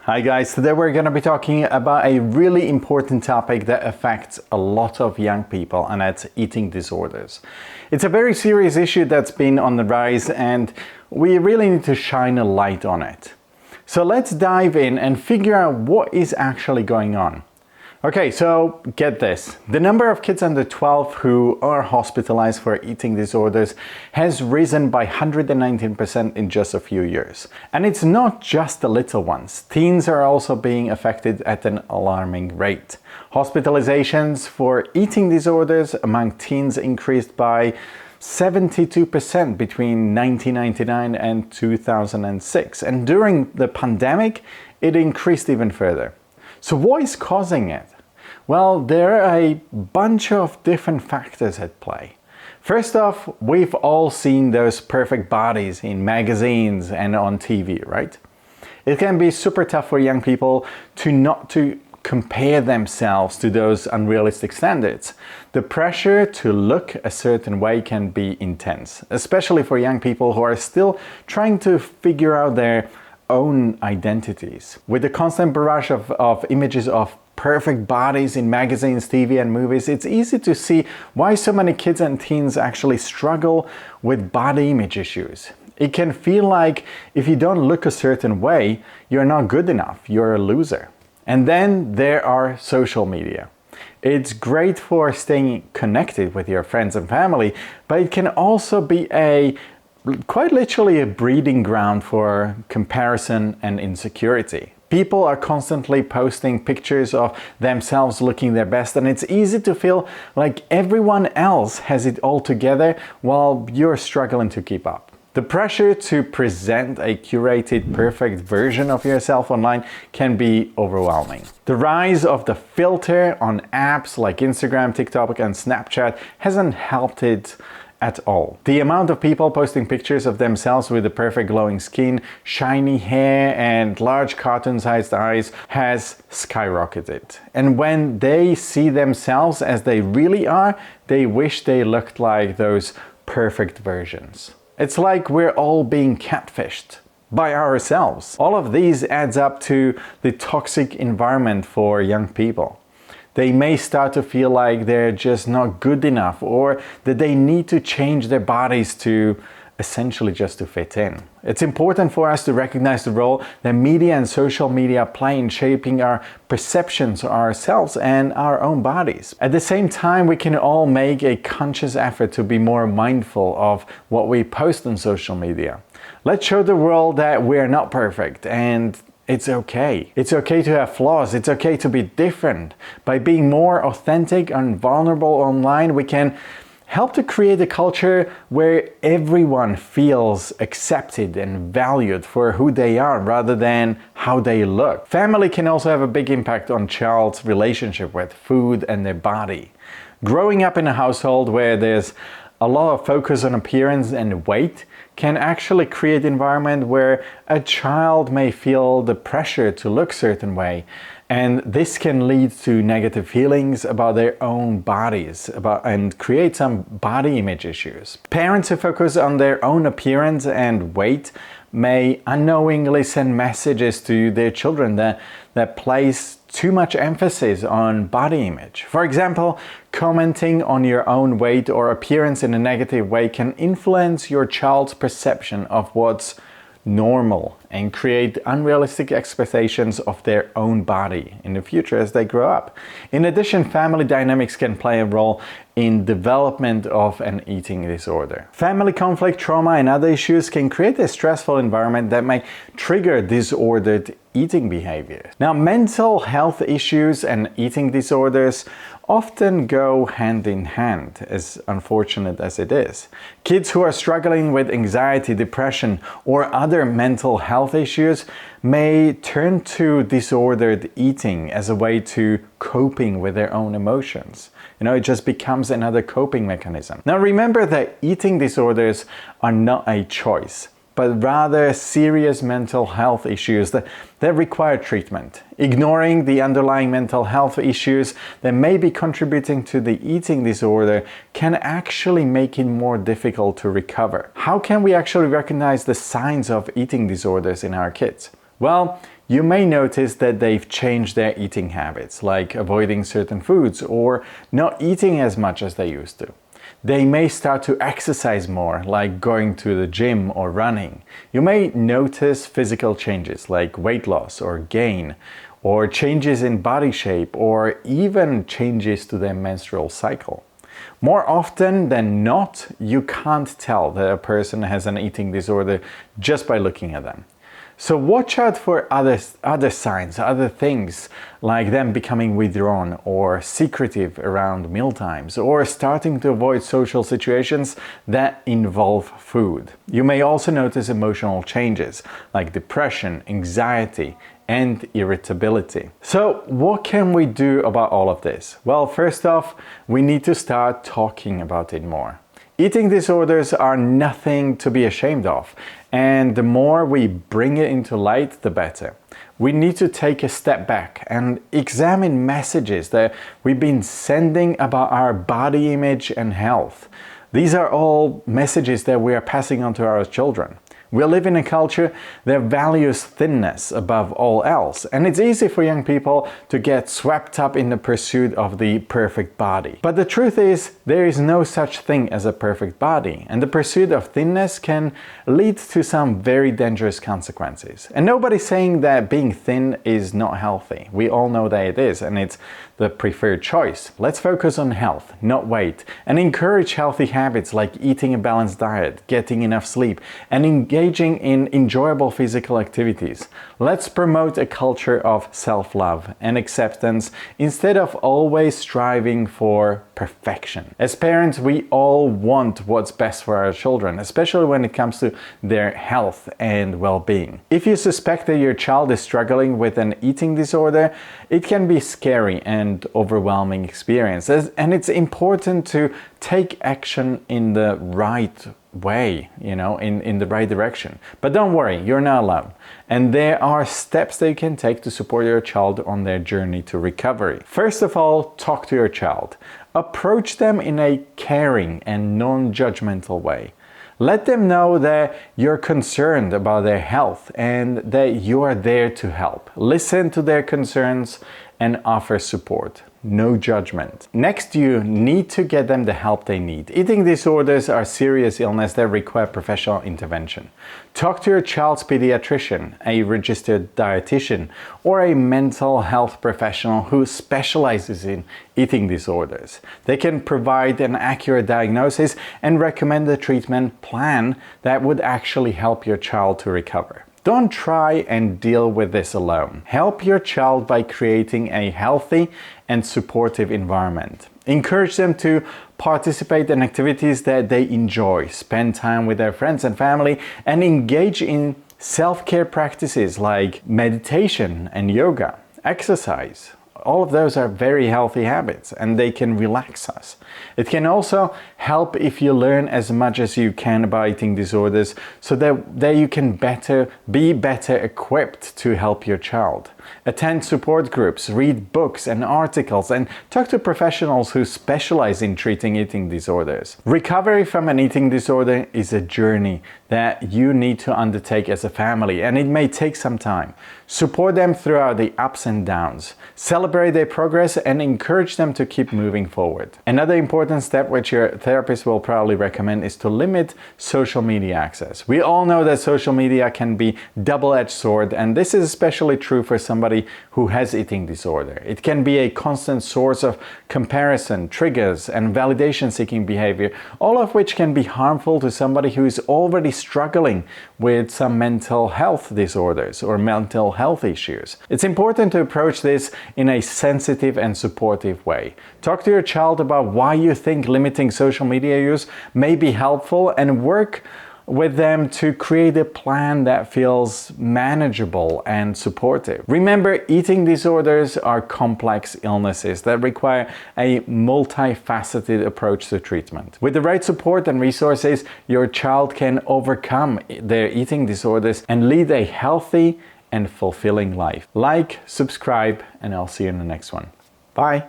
Hi guys, today we're going to be talking about a really important topic that affects a lot of young people, and that's eating disorders. It's a very serious issue that's been on the rise, and we really need to shine a light on it. So let's dive in and figure out what is actually going on. Okay, so get this. The number of kids under 12 who are hospitalized for eating disorders has risen by 119% in just a few years. And it's not just the little ones. Teens are also being affected at an alarming rate. Hospitalizations for eating disorders among teens increased by 72% between 1999 and 2006. And during the pandemic, it increased even further. So what is causing it? Well, there are a bunch of different factors at play. First off, we've all seen those perfect bodies in magazines and on TV, right? It can be super tough for young people not to compare themselves to those unrealistic standards. The pressure to look a certain way can be intense, especially for young people who are still trying to figure out their own identities. With the constant barrage of images of perfect bodies in magazines, TV and movies, it's easy to see why so many kids and teens actually struggle with body image issues. It can feel like if you don't look a certain way, you're not good enough, you're a loser. And then there are social media. It's great for staying connected with your friends and family, but it can also be quite literally a breeding ground for comparison and insecurity. People are constantly posting pictures of themselves looking their best, and it's easy to feel like everyone else has it all together while you're struggling to keep up. The pressure to present a curated, perfect version of yourself online can be overwhelming. The rise of the filter on apps like Instagram, TikTok, and Snapchat hasn't helped it at all. The amount of people posting pictures of themselves with the perfect glowing skin, shiny hair, and large cartoon-sized eyes has skyrocketed. And when they see themselves as they really are, they wish they looked like those perfect versions. It's like we're all being catfished by ourselves. All of these adds up to the toxic environment for young people. They may start to feel like they're just not good enough, or that they need to change their bodies to essentially just to fit in. It's important for us to recognize the role that media and social media play in shaping our perceptions of ourselves and our own bodies. At the same time, we can all make a conscious effort to be more mindful of what we post on social media. Let's show the world that we're not perfect, and it's okay. It's okay to have flaws. It's okay to be different. By being more authentic and vulnerable online, we can help to create a culture where everyone feels accepted and valued for who they are rather than how they look. Family can also have a big impact on child's relationship with food and their body. Growing up in a household where there's a lot of focus on appearance and weight can actually create an environment where a child may feel the pressure to look a certain way, and this can lead to negative feelings about their own bodies and create some body image issues. Parents who focus on their own appearance and weight may unknowingly send messages to their children that place too much emphasis on body image. For example, commenting on your own weight or appearance in a negative way can influence your child's perception of what's normal and create unrealistic expectations of their own body in the future as they grow up. In addition, family dynamics can play a role in development of an eating disorder. Family conflict, trauma, and other issues can create a stressful environment that may trigger disordered eating behavior. Now, mental health issues and eating disorders often go hand in hand, as unfortunate as it is. Kids who are struggling with anxiety, depression, or other mental health issues may turn to disordered eating as a way to coping with their own emotions. It just becomes another coping mechanism. Now remember that eating disorders are not a choice, but rather serious mental health issues that require treatment. Ignoring the underlying mental health issues that may be contributing to the eating disorder can actually make it more difficult to recover. How can we actually recognize the signs of eating disorders in our kids? Well, you may notice that they've changed their eating habits, like avoiding certain foods or not eating as much as they used to. They may start to exercise more, like going to the gym or running. You may notice physical changes like weight loss or gain, or changes in body shape, or even changes to their menstrual cycle. More often than not, you can't tell that a person has an eating disorder just by looking at them. So watch out for other signs, other things, like them becoming withdrawn or secretive around mealtimes, or starting to avoid social situations that involve food. You may also notice emotional changes like depression, anxiety, and irritability. So what can we do about all of this? Well, first off, we need to start talking about it more. Eating disorders are nothing to be ashamed of, and the more we bring it into light, the better. We need to take a step back and examine messages that we've been sending about our body image and health. These are all messages that we are passing on to our children. We live in a culture that values thinness above all else, and it's easy for young people to get swept up in the pursuit of the perfect body. But the truth is, there is no such thing as a perfect body, and the pursuit of thinness can lead to some very dangerous consequences. And nobody's saying that being thin is not healthy. We all know that it is, and it's the preferred choice. Let's focus on health, not weight, and encourage healthy habits like eating a balanced diet, getting enough sleep, and engaging in enjoyable physical activities. Let's promote a culture of self-love and acceptance instead of always striving for perfection. As parents, we all want what's best for our children, especially when it comes to their health and well-being. If you suspect that your child is struggling with an eating disorder, it can be scary and overwhelming experience, and it's important to take action in the right way, in the right direction. But don't worry, you're not alone. And there are steps that you can take to support your child on their journey to recovery. First of all, talk to your child. Approach them in a caring and non-judgmental way. Let them know that you're concerned about their health and that you are there to help. Listen to their concerns and offer support. No judgment. Next, you need to get them the help they need. Eating disorders are serious illness that require professional intervention. Talk to your child's pediatrician, a registered dietitian, or a mental health professional who specializes in eating disorders. They can provide an accurate diagnosis and recommend a treatment plan that would actually help your child to recover. Don't try and deal with this alone. Help your child by creating a healthy and supportive environment. Encourage them to participate in activities that they enjoy, spend time with their friends and family, and engage in self-care practices like meditation and yoga, exercise. All of those are very healthy habits and they can relax us. It can also help if you learn as much as you can about eating disorders so that you can be better equipped to help your child. Attend support groups, read books and articles, and talk to professionals who specialize in treating eating disorders. Recovery from an eating disorder is a journey that you need to undertake as a family, and it may take some time. Support them throughout the ups and downs. Celebrate their progress and encourage them to keep moving forward. Another important step which your therapist will probably recommend is to limit social media access. We all know that social media can be a double-edged sword, and this is especially true for somebody who has eating disorder. It can be a constant source of comparison, triggers, and validation-seeking behavior, all of which can be harmful to somebody who is already struggling with some mental health disorders or mental health issues. It's important to approach this in a sensitive and supportive way. Talk to your child about why you think limiting social media use may be helpful and work with them to create a plan that feels manageable and supportive. Remember, eating disorders are complex illnesses that require a multifaceted approach to treatment. With the right support and resources, your child can overcome their eating disorders and lead a healthy and fulfilling life. Like, subscribe, and I'll see you in the next one. Bye!